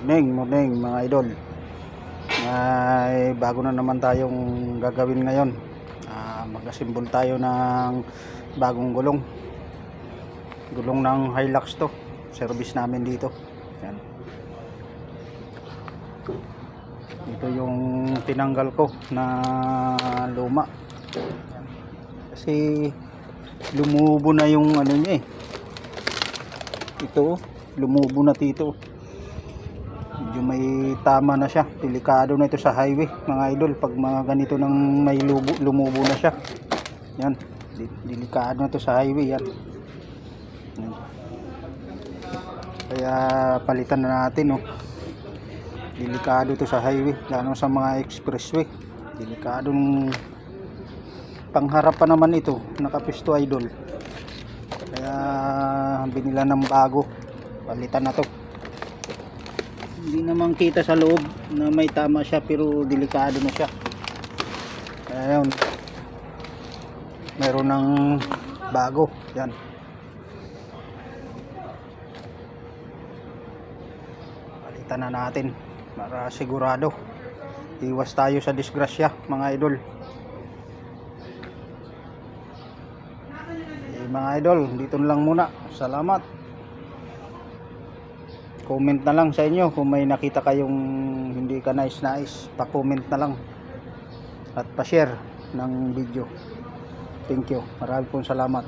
Morning mga idol. Ay bago na naman tayong gagawin ngayon. Mag-assemble tayo ng bagong gulong. Gulong ng Hilux to. Service namin dito. Yan. Ito yung tinanggal ko na luma. Kasi lumubo na yung ano niya eh. Ito, lumubo na dito. Medyo may tama na siya. Delikado na ito sa highway mga idol. Pag mga ganito nang may lumubo na siya. Yan. Delikado na ito sa highway. Yan. Kaya palitan na natin. Oh. Delikado ito sa highway. Lalo sa mga expressway. Delikadong pangharap pa naman ito. Nakapisto idol. Kaya binila ng bago. Palitan na to. Hindi naman kita sa loob na may tama siya pero delikado na siya. Ayun. Meron ng bago. Yan. Palitan na natin para sigurado. Iwas tayo sa disgrasya mga idol. Mga idol, dito lang muna. Salamat. Comment na lang sa inyo kung may nakita kayong hindi ka nais, pa-comment na lang at pa-share ng video. Thank you. Maraming pong salamat.